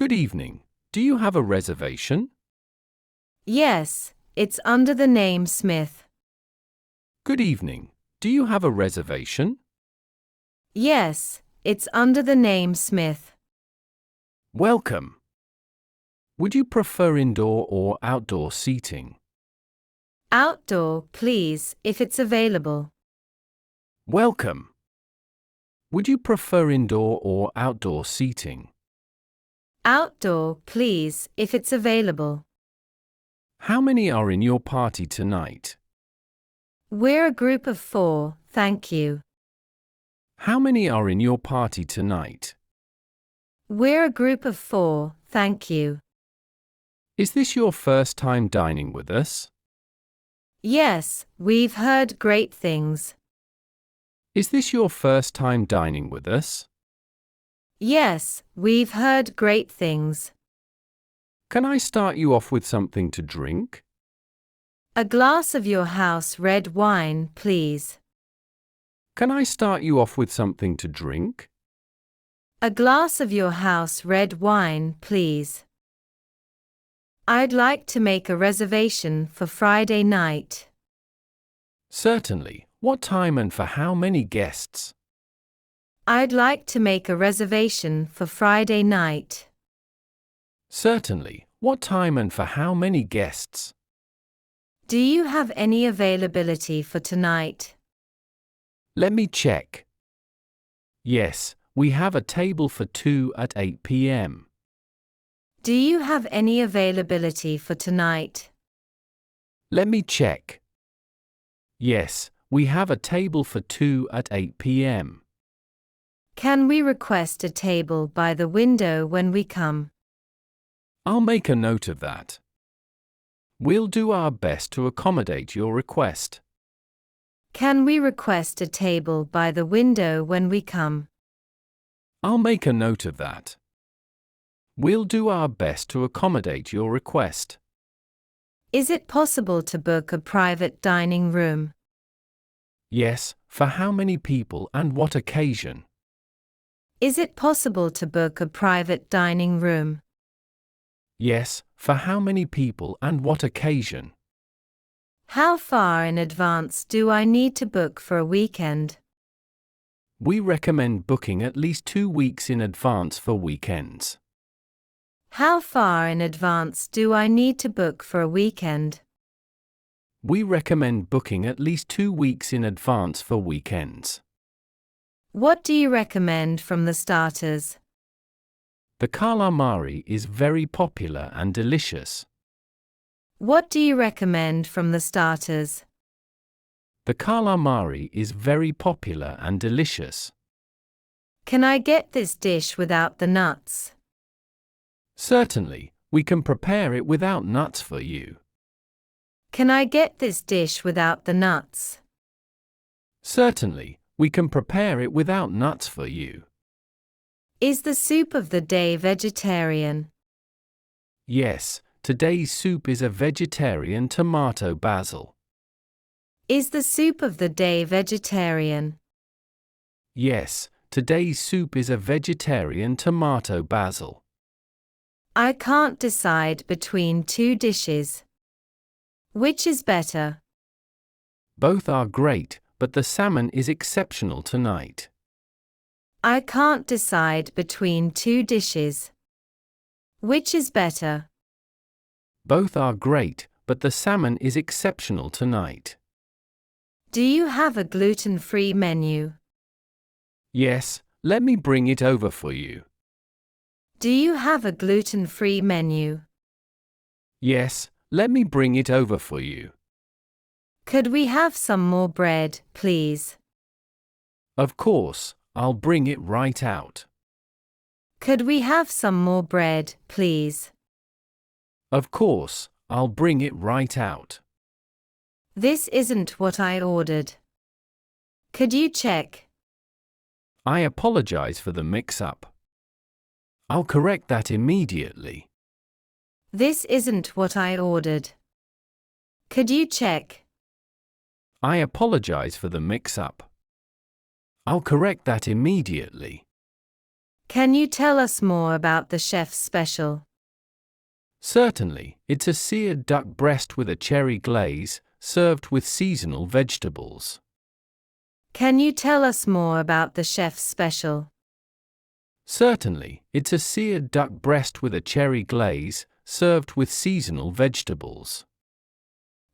Good evening. Do you have a reservation? Yes, it's under the name Smith. Good evening. Do you have a reservation? Yes, it's under the name Smith. Welcome. Would you prefer indoor or outdoor seating? Outdoor, please, if it's available. Welcome. Would you prefer indoor or outdoor seating? Outdoor, please, if it's available. How many are in your party tonight? We're a group of 4, thank you. How many are in your party tonight? We're a group of 4, thank you. Is this your first time dining with us? Yes, we've heard great things. Is this your first time dining with us? Yes, we've heard great things. Can I start you off with something to drink? A glass of your house red wine, please. Can I start you off with something to drink? A glass of your house red wine, please. I'd like to make a reservation for Friday night. Certainly. What time and for how many guests? I'd like to make a reservation for Friday night. Certainly. What time and for how many guests? Do you have any availability for tonight? Let me check. Yes, we have a table for 2 at 8 p.m. Do you have any availability for tonight? Let me check. Yes, we have a table for 2 at 8 p.m. Can we request a table by the window when we come? I'll make a note of that. We'll do our best to accommodate your request. Can we request a table by the window when we come? I'll make a note of that. We'll do our best to accommodate your request. Is it possible to book a private dining room? Yes, for how many people and what occasion? Is it possible to book a private dining room? Yes, for how many people and what occasion? How far in advance do I need to book for a weekend? We recommend booking at least 2 weeks in advance for weekends. How far in advance do I need to book for a weekend? We recommend booking at least 2 weeks in advance for weekends. What do you recommend from the starters? The calamari is very popular and delicious. What do you recommend from the starters? The calamari is very popular and delicious. Can I get this dish without the nuts? Certainly, we can prepare it without nuts for you. Can I get this dish without the nuts? Certainly, we can prepare it without nuts for you. Is the soup of the day vegetarian? Yes, today's soup is a vegetarian tomato basil. Is the soup of the day vegetarian? Yes, today's soup is a vegetarian tomato basil. I can't decide between 2 dishes. Which is better? Both are great, but the salmon is exceptional tonight. I can't decide between 2 dishes. Which is better? Both are great, but the salmon is exceptional tonight. Do you have a gluten-free menu? Yes, let me bring it over for you. Do you have a gluten-free menu? Yes, let me bring it over for you. Could we have some more bread, please? Of course, I'll bring it right out. Could we have some more bread, please? Of course, I'll bring it right out. This isn't what I ordered. Could you check? I apologize for the mix-up. I'll correct that immediately. This isn't what I ordered. Could you check? I apologize for the mix-up. I'll correct that immediately. Can you tell us more about the chef's special? Certainly, it's a seared duck breast with a cherry glaze, served with seasonal vegetables. Can you tell us more about the chef's special? Certainly, it's a seared duck breast with a cherry glaze, served with seasonal vegetables.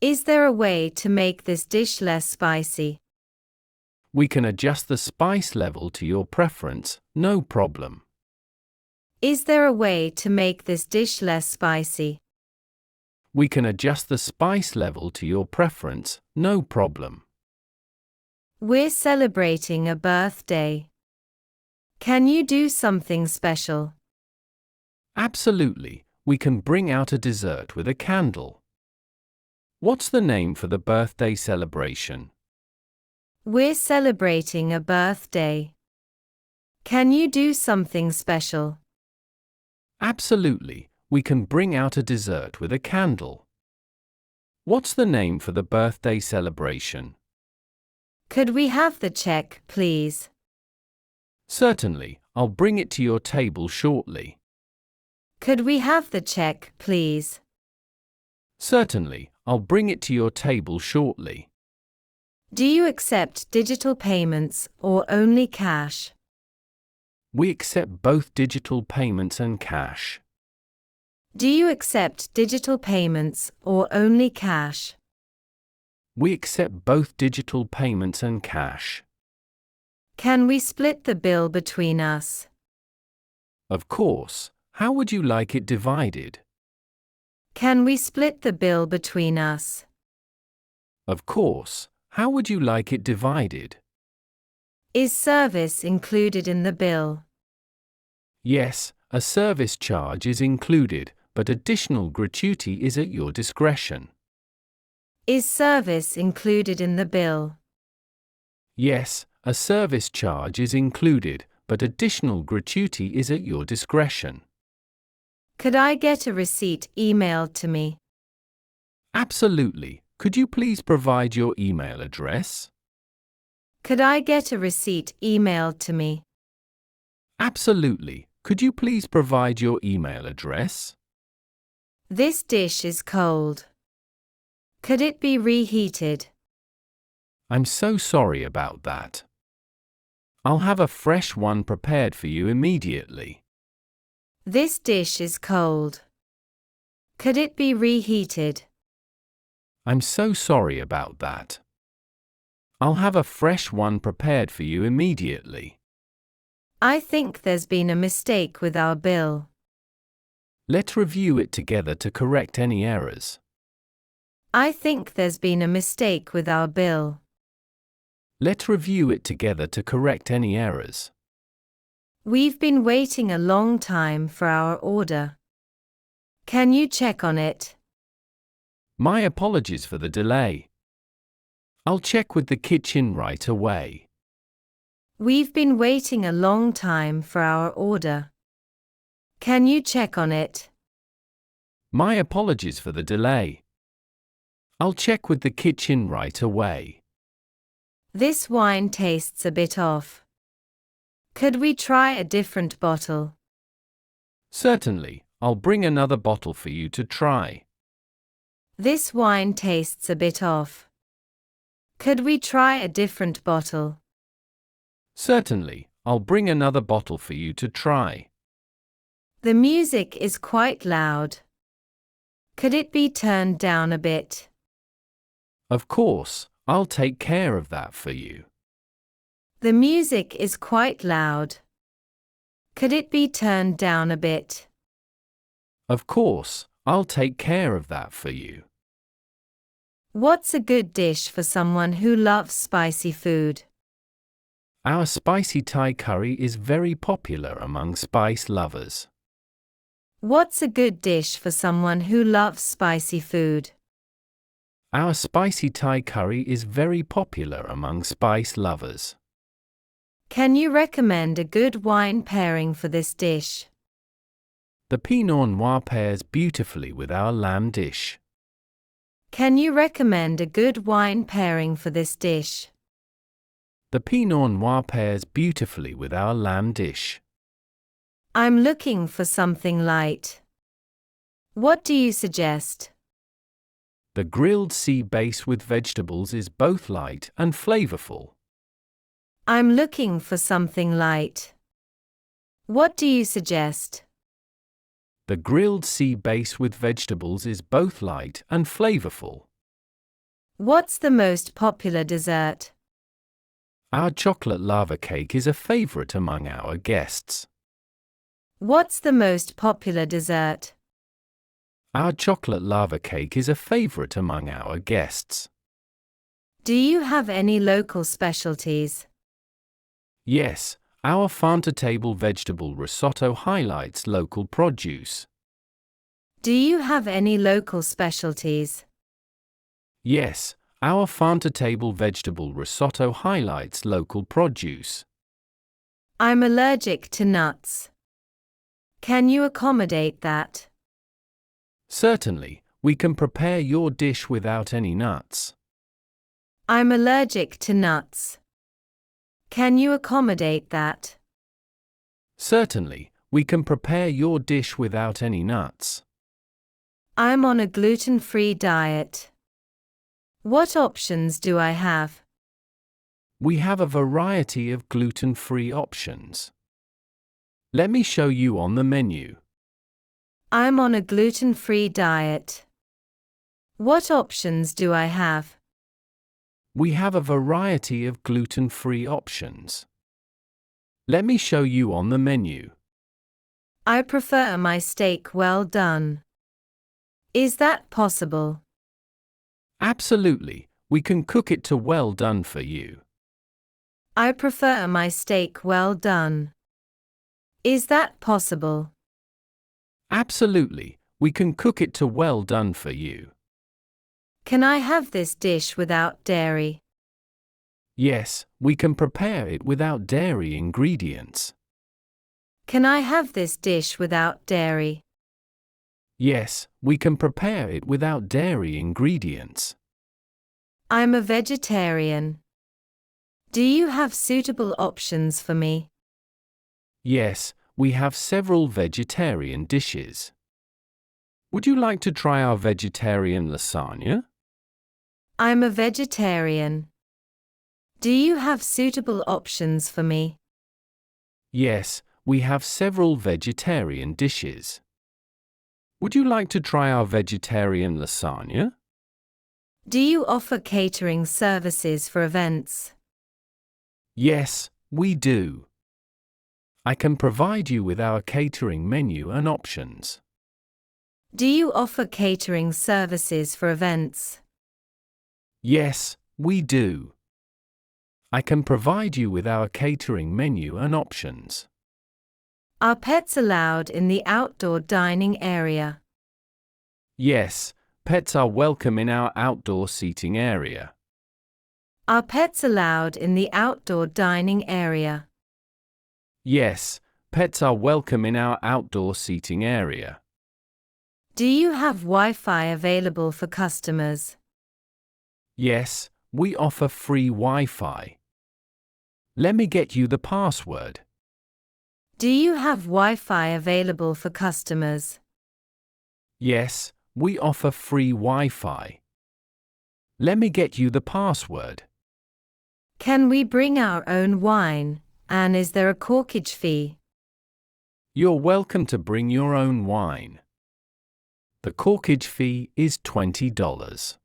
Is there a way to make this dish less spicy? We can adjust the spice level to your preference, no problem. Is there a way to make this dish less spicy? We can adjust the spice level to your preference, no problem. We're celebrating a birthday. Can you do something special? Absolutely, we can bring out a dessert with a candle. What's the name for the birthday celebration? We're celebrating a birthday. Can you do something special? Absolutely, we can bring out a dessert with a candle. What's the name for the birthday celebration? Could we have the check, please? Certainly, I'll bring it to your table shortly. Could we have the check, please? Certainly, I'll bring it to your table shortly. Do you accept digital payments or only cash? We accept both digital payments and cash. Do you accept digital payments or only cash? We accept both digital payments and cash. Can we split the bill between us? Of course, how would you like it divided? Can we split the bill between us? Of course, how would you like it divided? Is service included in the bill? Yes, a service charge is included, but additional gratuity is at your discretion. Is service included in the bill? Yes, a service charge is included, but additional gratuity is at your discretion. Could I get a receipt emailed to me? Absolutely. Could you please provide your email address? Could I get a receipt emailed to me? Absolutely. Could you please provide your email address? This dish is cold. Could it be reheated? I'm so sorry about that. I'll have a fresh one prepared for you immediately. This dish is cold. Could it be reheated? I'm so sorry about that. I'll have a fresh one prepared for you immediately. I think there's been a mistake with our bill. Let's review it together to correct any errors. I think there's been a mistake with our bill. Let's review it together to correct any errors. We've been waiting a long time for our order. Can you check on it? My apologies for the delay. I'll check with the kitchen right away. We've been waiting a long time for our order. Can you check on it? My apologies for the delay. I'll check with the kitchen right away. This wine tastes a bit off. Could we try a different bottle? Certainly, I'll bring another bottle for you to try. This wine tastes a bit off. Could we try a different bottle? Certainly, I'll bring another bottle for you to try. The music is quite loud. Could it be turned down a bit? Of course, I'll take care of that for you. The music is quite loud. Could it be turned down a bit? Of course, I'll take care of that for you. What's a good dish for someone who loves spicy food? Our spicy Thai curry is very popular among spice lovers. What's a good dish for someone who loves spicy food? Our spicy Thai curry is very popular among spice lovers. Can you recommend a good wine pairing for this dish? The Pinot Noir pairs beautifully with our lamb dish. Can you recommend a good wine pairing for this dish? The Pinot Noir pairs beautifully with our lamb dish. I'm looking for something light. What do you suggest? The grilled sea base with vegetables is both light and flavorful. I'm looking for something light. What do you suggest? The grilled sea base with vegetables is both light and flavorful. What's the most popular dessert? Our chocolate lava cake is a favorite among our guests. What's the most popular dessert? Our chocolate lava cake is a favorite among our guests. Do you have any local specialties? Yes, our farm-to-table vegetable risotto highlights local produce. Do you have any local specialties? Yes, our farm-to-table vegetable risotto highlights local produce. I'm allergic to nuts. Can you accommodate that? Certainly, we can prepare your dish without any nuts. I'm allergic to nuts. Can you accommodate that? Certainly, we can prepare your dish without any nuts. I'm on a gluten-free diet. What options do I have? We have a variety of gluten-free options. Let me show you on the menu. I'm on a gluten-free diet. What options do I have? We have a variety of gluten-free options. Let me show you on the menu. I prefer my steak well done. Is that possible? Absolutely, we can cook it to well done for you. I prefer my steak well done. Is that possible? Absolutely, we can cook it to well done for you. Can I have this dish without dairy? Yes, we can prepare it without dairy ingredients. Can I have this dish without dairy? Yes, we can prepare it without dairy ingredients. I'm a vegetarian. Do you have suitable options for me? Yes, we have several vegetarian dishes. Would you like to try our vegetarian lasagna? I'm a vegetarian. Do you have suitable options for me? Yes, we have several vegetarian dishes. Would you like to try our vegetarian lasagna? Do you offer catering services for events? Yes, we do. I can provide you with our catering menu and options. Do you offer catering services for events? Yes, we do. I can provide you with our catering menu and options. Are pets allowed in the outdoor dining area? Yes, pets are welcome in our outdoor seating area. Are pets allowed in the outdoor dining area? Yes, pets are welcome in our outdoor seating area. Do you have Wi-Fi available for customers? Yes, we offer free Wi-Fi. Let me get you the password. Do you have Wi-Fi available for customers? Yes, we offer free Wi-Fi. Let me get you the password. Can we bring our own wine, and is there a corkage fee? You're welcome to bring your own wine. The corkage fee is $20.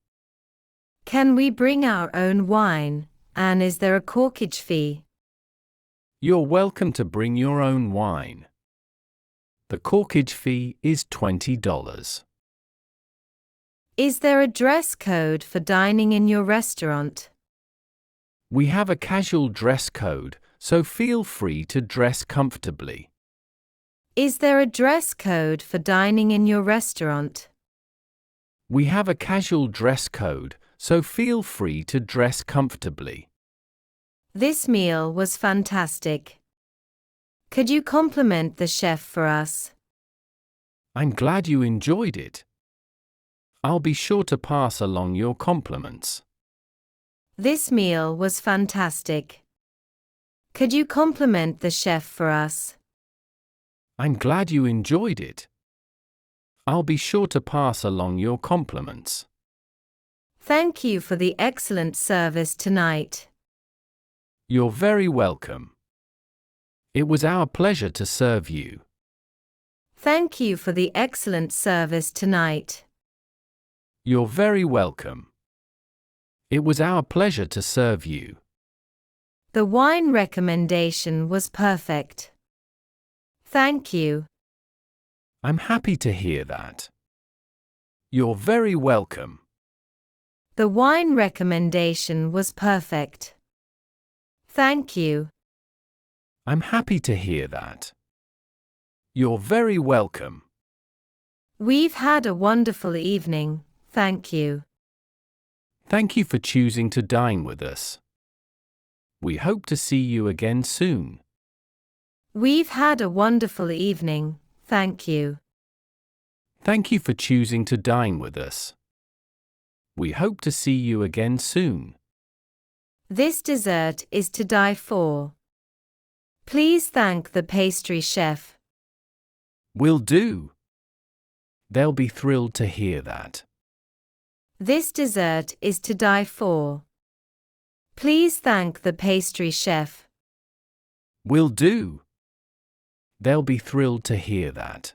Can we bring our own wine, and is there a corkage fee? You're welcome to bring your own wine. The corkage fee is $20. Is there a dress code for dining in your restaurant? We have a casual dress code, so feel free to dress comfortably. Is there a dress code for dining in your restaurant? We have a casual dress code, so feel free to dress comfortably. This meal was fantastic. Could you compliment the chef for us? I'm glad you enjoyed it. I'll be sure to pass along your compliments. This meal was fantastic. Could you compliment the chef for us? I'm glad you enjoyed it. I'll be sure to pass along your compliments. Thank you for the excellent service tonight. You're very welcome. It was our pleasure to serve you. Thank you for the excellent service tonight. You're very welcome. It was our pleasure to serve you. The wine recommendation was perfect. Thank you. I'm happy to hear that. You're very welcome. The wine recommendation was perfect. Thank you. I'm happy to hear that. You're very welcome. We've had a wonderful evening, thank you. Thank you for choosing to dine with us. We hope to see you again soon. We've had a wonderful evening, thank you. Thank you for choosing to dine with us. We hope to see you again soon. This dessert is to die for. Please thank the pastry chef. Will do. They'll be thrilled to hear that. This dessert is to die for. Please thank the pastry chef. Will do. They'll be thrilled to hear that.